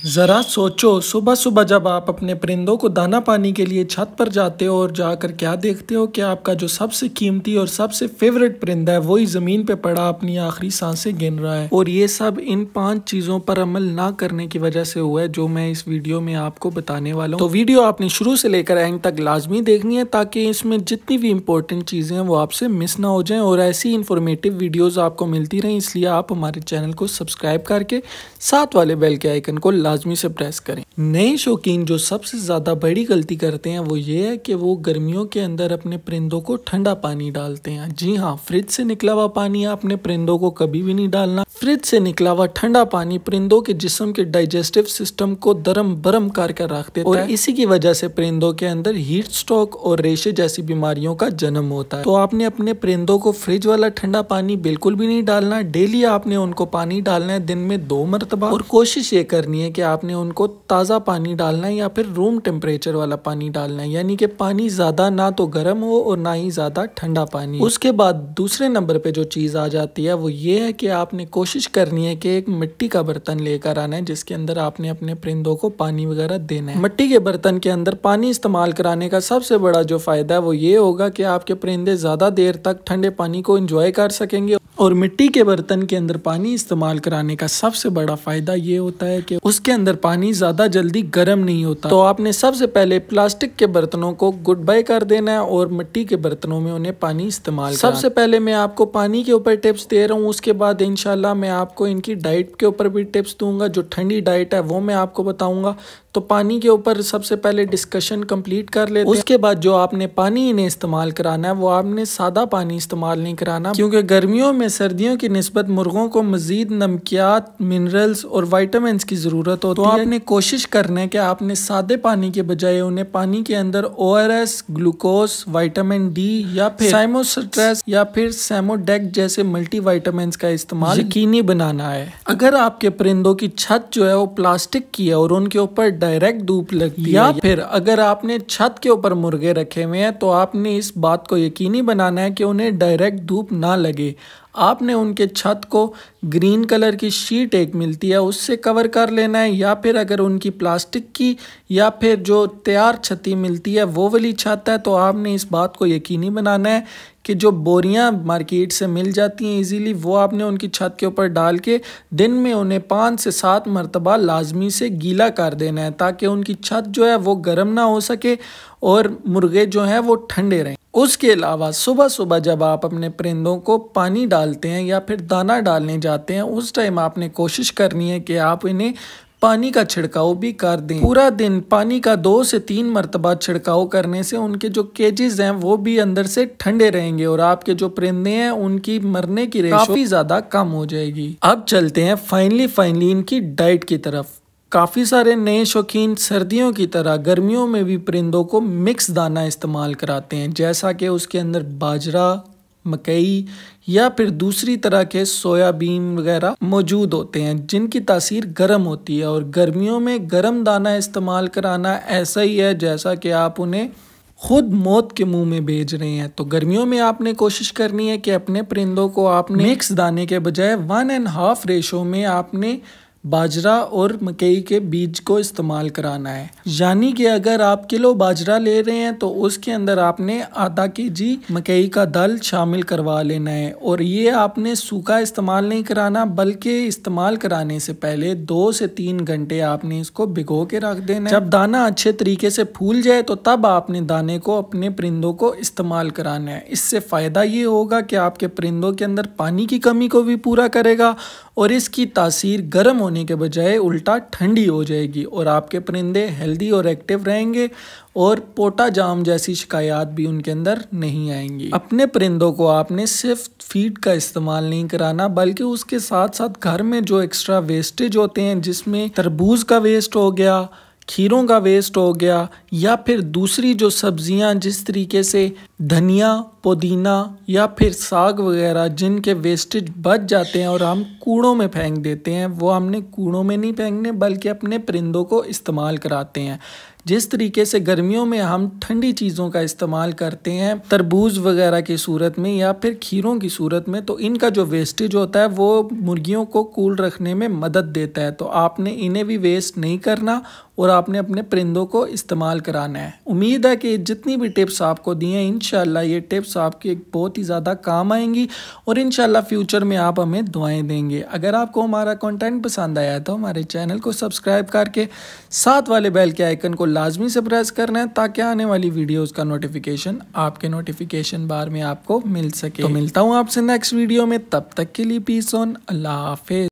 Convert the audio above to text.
ज़रा सोचो, सुबह सुबह जब आप अपने परिंदों को दाना पानी के लिए छत पर जाते हो और जाकर क्या देखते हो कि आपका जो सबसे कीमती और सबसे फेवरेट परिंदा है वही ज़मीन पे पड़ा अपनी आखिरी सांसें गिन रहा है। और ये सब इन 5 चीज़ों पर अमल ना करने की वजह से हुआ है, जो मैं इस वीडियो में आपको बताने वाला हूँ। तो वीडियो आपने शुरू से लेकर एंड तक लाजमी देखनी है ताकि इसमें जितनी भी इंपॉर्टेंट चीज़ें हैं वो आपसे मिस ना हो जाएं और ऐसी इन्फॉर्मेटिव वीडियोज़ आपको मिलती रहें। इसलिए आप हमारे चैनल को सब्सक्राइब करके साथ वाले बेल के आइकन को लाजमी से प्रेस करें। नए शौकीन जो सबसे ज्यादा बड़ी गलती करते हैं वो ये है कि वो गर्मियों के अंदर अपने परिंदों को ठंडा पानी डालते हैं। जी हाँ, फ्रिज से निकला हुआ पानी अपने परिंदों को कभी भी नहीं डालना। फ्रिज से निकला हुआ ठंडा पानी परिंदों के जिस्म के डाइजेस्टिव सिस्टम को दरम बरम करके रख देता है और इसी की वजह से परिंदों के अंदर हीट स्ट्रोक और रेशे जैसी बीमारियों का जन्म होता है। तो आपने अपने परिंदों को फ्रिज वाला ठंडा पानी बिल्कुल भी नहीं डालना। डेली आपने उनको पानी डालना है, दिन में 2 मरतबा, और कोशिश ये करनी है कि आपने उनको ताज़ा पानी डालना है या फिर रूम टेम्परेचर वाला पानी डालना है, यानी कि पानी ज़्यादा ना तो गर्म हो और ना ही ज़्यादा ठंडा पानी। उसके बाद दूसरे नंबर पे जो चीज़ आ जाती है वो ये है कि आपने कोशिश करनी है कि एक मिट्टी का बर्तन लेकर आना है जिसके अंदर आपने अपने परिंदों को पानी वगैरह देना है। मिट्टी के बर्तन के अंदर पानी इस्तेमाल कराने का सबसे बड़ा जो फायदा है वो ये होगा कि आपके परिंदे ज़्यादा देर तक ठंडे पानी को इंजॉय कर सकेंगे। और मिट्टी के बर्तन के अंदर पानी इस्तेमाल कराने का सबसे बड़ा फायदा ये होता है कि उसके अंदर पानी ज्यादा जल्दी गर्म नहीं होता। तो आपने सबसे पहले प्लास्टिक के बर्तनों को गुड बाय कर देना है और मिट्टी के बर्तनों में उन्हें पानी इस्तेमाल सबसे पहले मैं आपको पानी के ऊपर टिप्स दे रहा हूँ। उसके बाद इंशाल्लाह मैं आपको इनकी डाइट के ऊपर भी टिप्स दूंगा। जो ठंडी डाइट है वो मैं आपको बताऊंगा। तो पानी के ऊपर सबसे पहले डिस्कशन कंप्लीट कर लेते हैं। उसके बाद जो आपने पानी इन्हें इस्तेमाल कराना है वो आपने सादा पानी इस्तेमाल नहीं कराना, क्योंकि गर्मियों में सर्दियों की निस्बत मुर्गों को मजीद नमकियात, मिनरल्स और विटामिन की जरूरत होती है। तो आपने कोशिश करना है कि आपने सादे पानी के बजाय उन्हें पानी के अंदर ORS, ग्लूकोज, विटामिन डी या फिर साइमोस्ट्रेस या फिर सेमोडेक जैसे मल्टीविटामिन का इस्तेमाल यकीनी बनाना है। अगर आपके परिंदों की छत जो है वो प्लास्टिक की है और उनके ऊपर डायरेक्ट धूप लगती है या फिर अगर आपने छत के ऊपर मुर्गे रखे हुए हैं तो आपने इस बात को यकीनी बनाना है कि उन्हें डायरेक्ट धूप ना लगे। आपने उनके छत को ग्रीन कलर की शीट एक मिलती है उससे कवर कर लेना है, या फिर अगर उनकी प्लास्टिक की या फिर जो तैयार छती मिलती है वो वाली छत है तो आपने इस बात को यकीनी बनाना है कि जो बोरियां मार्केट से मिल जाती हैं इजीली वो आपने उनकी छत के ऊपर डाल के दिन में उन्हें 5 से 7 मरतबा लाजमी से गीला कर देना है ताकि उनकी छत जो है वो गर्म ना हो सके और मुर्गे जो हैं वो ठंडे रहें। उसके अलावा सुबह सुबह जब आप अपने परिंदों को पानी डालते हैं या फिर दाना डालने जाते हैं उस टाइम आपने कोशिश करनी है कि आप इन्हें पानी का छिड़काव भी कर दें। पूरा दिन पानी का 2 से 3 मरतबा छिड़काव करने से उनके जो केजेस हैं वो भी अंदर से ठंडे रहेंगे और आपके जो परिंदे हैं उनकी मरने की रेशो काफी ज्यादा कम हो जाएगी। अब चलते हैं फाइनली इनकी डाइट की तरफ। काफ़ी सारे नए शौकीन सर्दियों की तरह गर्मियों में भी परिंदों को मिक्स दाना इस्तेमाल कराते हैं, जैसा कि उसके अंदर बाजरा, मकई या फिर दूसरी तरह के सोयाबीन वगैरह मौजूद होते हैं जिनकी तासीर गर्म होती है। और गर्मियों में गर्म दाना इस्तेमाल कराना ऐसा ही है जैसा कि आप उन्हें खुद मौत के मुंह में भेज रहे हैं। तो गर्मियों में आपने कोशिश करनी है कि अपने परिंदों को आपने मिक्स दाने के बजाय 1.5 रेशो में आपने बाजरा और मकई के बीज को इस्तेमाल कराना है। यानी कि अगर आप किलो बाजरा ले रहे हैं तो उसके अंदर आपने आधा केजी मकई का दाल शामिल करवा लेना है। और ये आपने सूखा इस्तेमाल नहीं कराना बल्कि इस्तेमाल कराने से पहले 2 से 3 घंटे आपने इसको भिगो के रख देना है। जब दाना अच्छे तरीके से फूल जाए तो तब आपने दाने को अपने परिंदों को इस्तेमाल कराना है। इससे फायदा ये होगा कि आपके परिंदों के अंदर पानी की कमी को भी पूरा करेगा और इसकी तासीर गर्म होने के बजाय उल्टा ठंडी हो जाएगी और आपके परिंदे हेल्दी और एक्टिव रहेंगे और पोटा जाम जैसी शिकायत भी उनके अंदर नहीं आएंगी। अपने परिंदों को आपने सिर्फ फीड का इस्तेमाल नहीं कराना बल्कि उसके साथ साथ घर में जो एक्स्ट्रा वेस्टेज होते हैं जिसमें तरबूज का वेस्ट हो गया, खीरों का वेस्ट हो गया या फिर दूसरी जो सब्जियां जिस तरीके से धनिया, पुदीना या फिर साग वगैरह जिनके वेस्टेज बच जाते हैं और हम कूड़ों में फेंक देते हैं वो हमने कूड़ों में नहीं फेंकने बल्कि अपने परिंदों को इस्तेमाल कराते हैं। जिस तरीके से गर्मियों में हम ठंडी चीज़ों का इस्तेमाल करते हैं तरबूज वगैरह की सूरत में या फिर खीरों की सूरत में, तो इनका जो वेस्टेज होता है वो मुर्गियों को कूल रखने में मदद देता है। तो आपने इन्हें भी वेस्ट नहीं करना और आपने अपने परिंदों को इस्तेमाल कराना है। उम्मीद है कि जितनी भी टिप्स आपको दी हैं इंशाल्लाह ये टिप्स आपके बहुत ही ज़्यादा काम आएंगी और इंशाल्लाह फ्यूचर में आप हमें दुआएं देंगे। अगर आपको हमारा कंटेंट पसंद आया तो हमारे चैनल को सब्सक्राइब करके साथ वाले बेल के आइकन को लाजमी से प्रेस करना है ताकि आने वाली वीडियोज़ का नोटिफिकेशन आपके नोटिफिकेशन बार में आपको मिल सके। तो मिलता हूँ आपसे नेक्स्ट वीडियो में, तब तक के लिए पीस ऑन, अल्लाह हाफिज़।